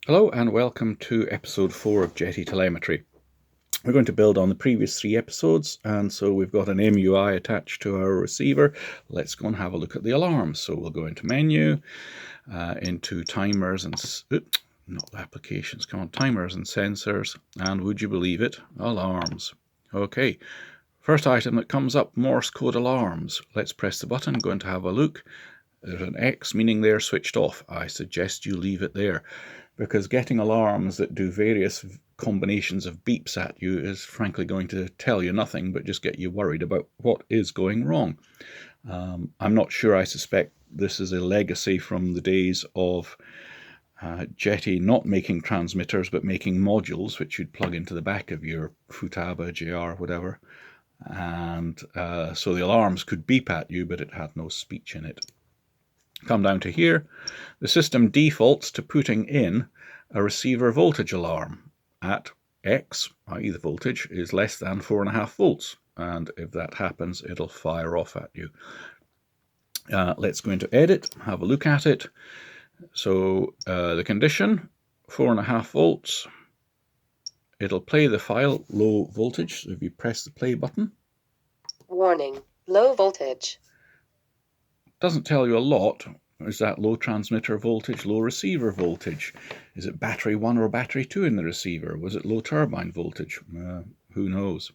Hello and welcome to episode 4 of Jeti telemetry. We're going to build on the previous 3 episodes, and so we've got an MUI attached to our receiver. Let's go and have a look at the alarms. So we'll go into menu, into timers and not applications, come on, timers and sensors, and would you believe it, alarms. Okay, first item that comes up, Morse code alarms. Let's press the button, going to have a look. There's an X, meaning they're switched off. I suggest you leave it there, because getting alarms that do various combinations of beeps at you is frankly going to tell you nothing but just get you worried about what is going wrong. I'm not sure. I suspect this is a legacy from the days of Jeti not making transmitters but making modules which you'd plug into the back of your Futaba, JR, whatever. And so the alarms could beep at you, but it had no speech in it. Come down to here, the system defaults to putting in a receiver voltage alarm at X, i.e. the voltage, is less than 4.5 volts. And if that happens, it'll fire off at you. Let's go into edit, have a look at it. So the condition, 4.5 volts. It'll play the file low voltage. So if you press the play button. Warning, low voltage. Doesn't tell you a lot. Is that low transmitter voltage, low receiver voltage? Is it battery 1 or battery 2 in the receiver? Was it low turbine voltage? Who knows?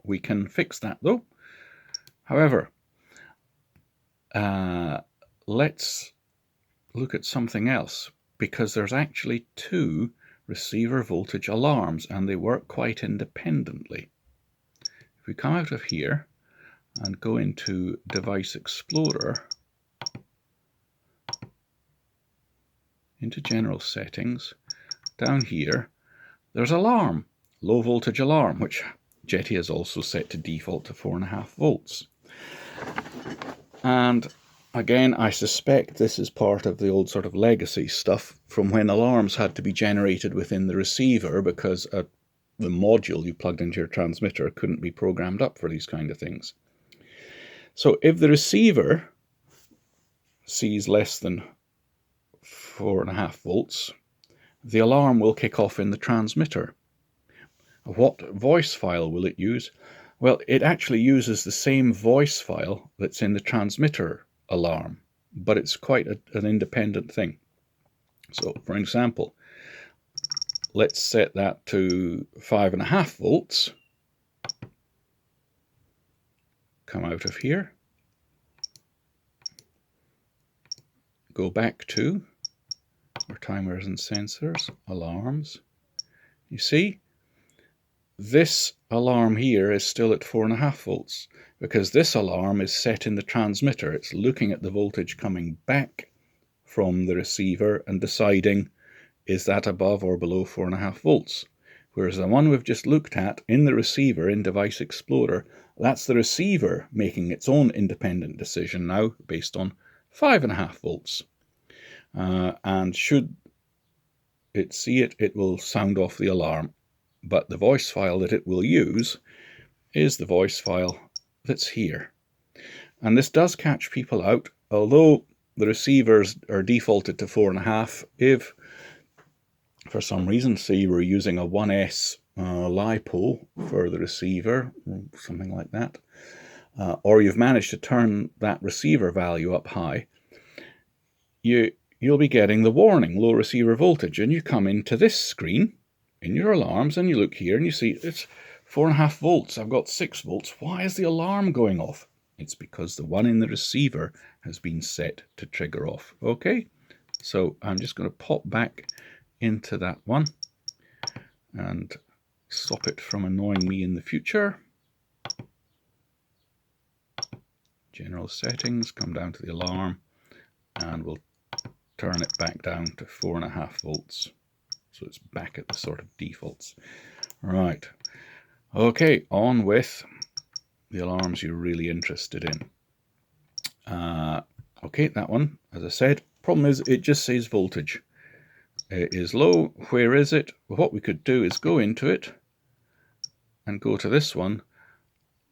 We can fix that though. However, let's look at something else, because there's actually 2 receiver voltage alarms and they work quite independently. If we come out of here and go into Device Explorer, into General Settings, down here, there's alarm, low voltage alarm, which Jeti has also set to default to 4.5 volts. And again, I suspect this is part of the old sort of legacy stuff from when alarms had to be generated within the receiver because the module you plugged into your transmitter couldn't be programmed up for these kind of things. So if the receiver sees less than 4.5 volts, the alarm will kick off in the transmitter. What voice file will it use? Well, it actually uses the same voice file that's in the transmitter alarm, but it's quite an independent thing. So, for example, let's set that to 5.5 volts. Come out of here. Go back to our timers and sensors, alarms. You see, this alarm here is still at 4.5 volts because this alarm is set in the transmitter. It's looking at the voltage coming back from the receiver and deciding, is that above or below 4.5 volts? Whereas the one we've just looked at in the receiver in Device Explorer, that's the receiver making its own independent decision now based on 5.5 volts. And should it see it, it will sound off the alarm. But the voice file that it will use is the voice file that's here. And this does catch people out, although the receivers are defaulted to 4.5. If for some reason, say you were using a 1S LiPo for the receiver, something like that, or you've managed to turn that receiver value up high, you'll be getting the warning, low receiver voltage, and you come into this screen in your alarms and you look here and you see it's 4.5 volts. I've got 6 volts. Why is the alarm going off? It's because the one in the receiver has been set to trigger off. Okay, so I'm just going to pop back into that one and stop it from annoying me in the future. General settings, come down to the alarm, and we'll turn it back down to 4.5 volts. So it's back at the sort of defaults. Right. Okay, on with the alarms you're really interested in. Okay, that one, as I said, problem is it just says voltage. It is low. Where is it? Well, what we could do is go into it and go to this one,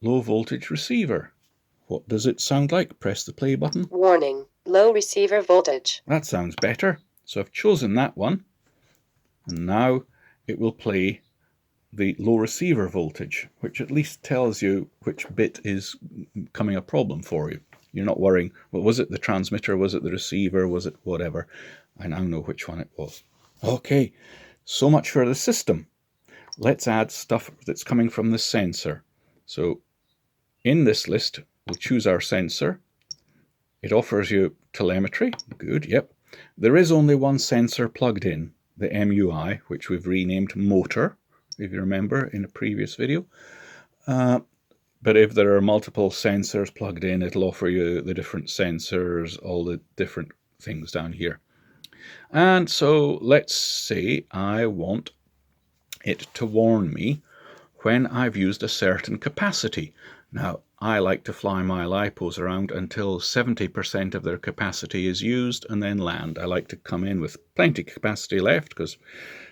low voltage receiver. What does it sound like? Press the play button. Warning, low receiver voltage. That sounds better. So I've chosen that one, and now it will play the low receiver voltage, which at least tells you which bit is becoming a problem for you. You're not worrying, well, was it the transmitter, was it the receiver, was it whatever? I now know which one it was. Okay, so much for the system. Let's add stuff that's coming from the sensor. So in this list, we'll choose our sensor. It offers you telemetry. Good, yep. There is only one sensor plugged in, the MUI, which we've renamed motor, if you remember in a previous video. But if there are multiple sensors plugged in, it'll offer you the different sensors, all the different things down here. And so let's say I want it to warn me when I've used a certain capacity. Now, I like to fly my lipos around until 70% of their capacity is used and then land. I like to come in with plenty of capacity left because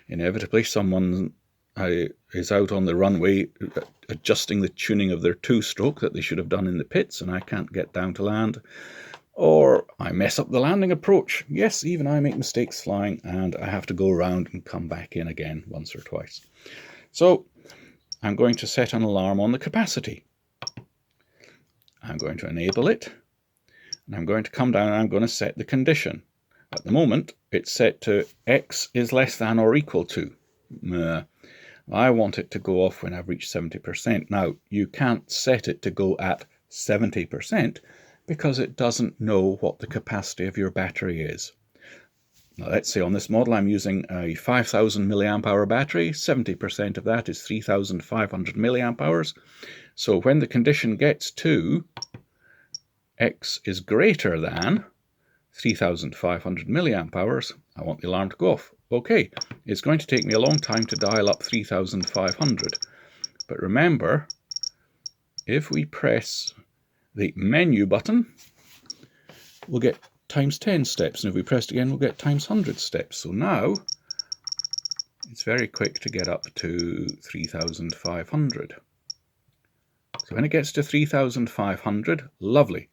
inevitably someone is out on the runway adjusting the tuning of their two-stroke that they should have done in the pits, and I can't get down to land. Or I mess up the landing approach. Yes, even I make mistakes flying, and I have to go around and come back in again once or twice. So I'm going to set an alarm on the capacity. I'm going to enable it, and I'm going to come down and I'm going to set the condition. At the moment, it's set to X is less than or equal to. I want it to go off when I've reached 70%. Now, you can't set it to go at 70% because it doesn't know what the capacity of your battery is. Now, let's say on this model I'm using a 5000 milliamp hour battery. 70% of that is 3500 milliamp hours. So when the condition gets to X is greater than 3500 milliamp hours, I want the alarm to go off. Okay, it's going to take me a long time to dial up 3500. But remember, if we press the menu button, we'll get times 10 steps. And if we press it again, we'll get times 100 steps. So now it's very quick to get up to 3500. So when it gets to 3500, lovely.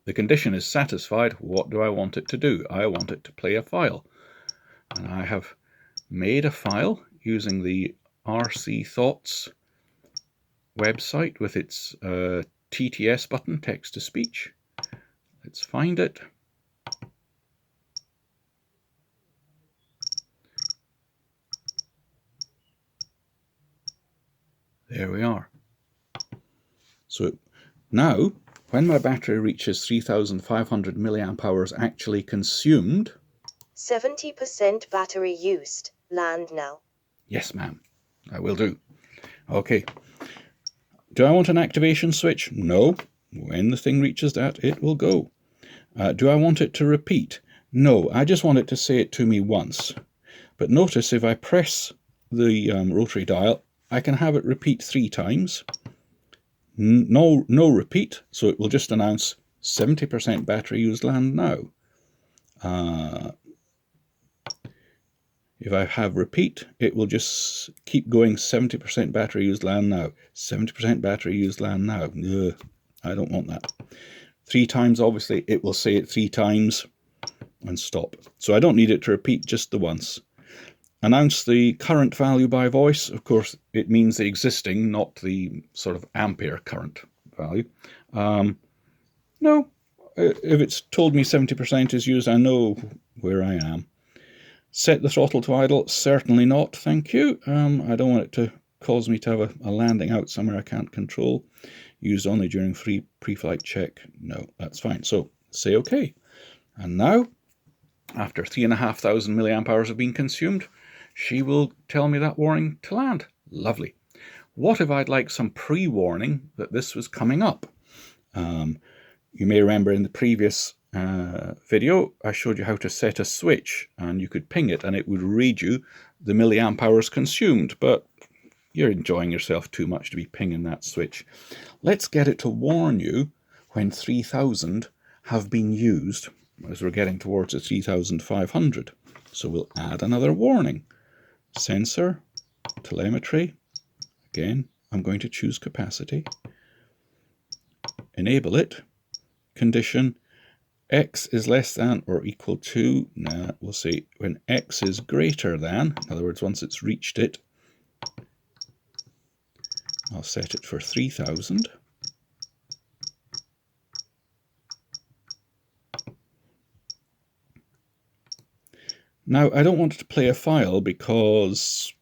The condition is satisfied. What do I want it to do? I want it to play a file. And I have made a file using the RC Thoughts website with its TTS button, text to speech. Let's find it. There we are. So now, when my battery reaches 3500 milliamp hours actually consumed, 70% battery used. Land now. Yes, ma'am, I will do. Okay. Do I want an activation switch? No. When the thing reaches that, it will go. Do I want it to repeat? No, I just want it to say it to me once. But notice if I press the rotary dial, I can have it repeat 3 times. No repeat, so it will just announce 70% battery used, land now. If I have repeat, it will just keep going 70% battery used, land now. 70% battery used, land now. Ugh, I don't want that. 3 times, obviously, it will say it 3 times and stop. So I don't need it to repeat, just the once. Announce the current value by voice. Of course, it means the existing, not the sort of ampere current value. No, if it's told me 70% is used, I know where I am. Set the throttle to idle? Certainly not, thank you. I don't want it to cause me to have a landing out somewhere I can't control. Used only during pre-flight check? No, that's fine. So say OK. And now, after 3500 milliamp hours have been consumed, she will tell me that warning to land. Lovely. What if I'd like some pre-warning that this was coming up? You may remember in the previous video, I showed you how to set a switch, and you could ping it and it would read you the milliamp hours consumed, but you're enjoying yourself too much to be pinging that switch. Let's get it to warn you when 3000 have been used, as we're getting towards the 3500. So we'll add another warning. Sensor, telemetry. Again, I'm going to choose capacity. Enable it. Condition. X is less than or equal to, we'll say when X is greater than, in other words, once it's reached it, I'll set it for 3000. Now, I don't want it to play a file because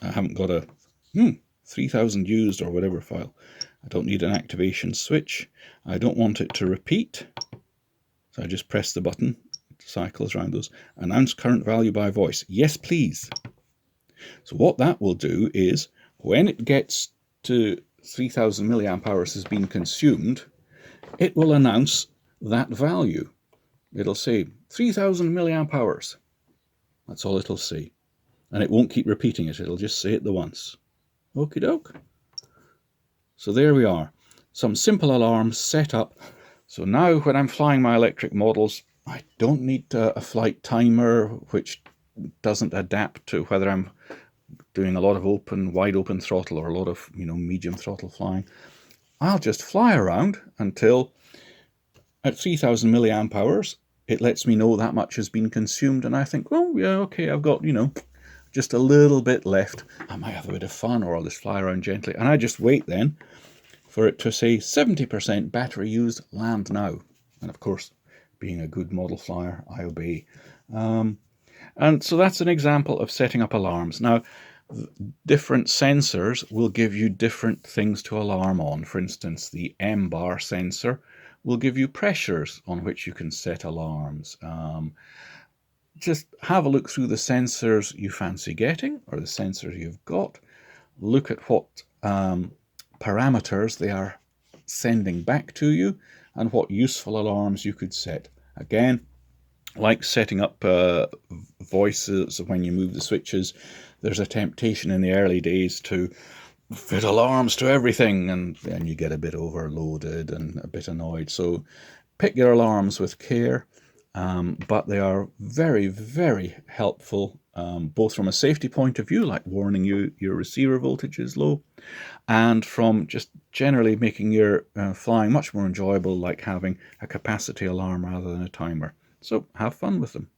I haven't got a 3000 used or whatever file. I don't need an activation switch. I don't want it to repeat. So I just press the button, it cycles around those. Announce current value by voice. Yes, please. So what that will do is when it gets to 3000 milliamp hours has been consumed, it will announce that value. It'll say 3000 milliamp hours. That's all it'll say. And it won't keep repeating it. It'll just say it the once. Okie doke. So there we are. Some simple alarms set up. So now when I'm flying my electric models, I don't need a flight timer which doesn't adapt to whether I'm doing a lot of wide open throttle or a lot of medium throttle flying. I'll just fly around until at 3000 milliamp hours it lets me know that much has been consumed, and I think, oh yeah, okay, I've got just a little bit left. I might have a bit of fun, or I'll just fly around gently, and I just wait then for it to say 70% battery used, land now. And of course, being a good model flyer, I obey. And so that's an example of setting up alarms. Now, different sensors will give you different things to alarm on. For instance, the M-bar sensor will give you pressures on which you can set alarms. Just have a look through the sensors you fancy getting, or the sensors you've got. Look at what parameters they are sending back to you and what useful alarms you could set. Again, like setting up voices when you move the switches, there's a temptation in the early days to fit alarms to everything, and then you get a bit overloaded and a bit annoyed. So pick your alarms with care, but they are very, very helpful, both from a safety point of view, like warning you your receiver voltage is low, and from just generally making your flying much more enjoyable, like having a capacity alarm rather than a timer. So have fun with them.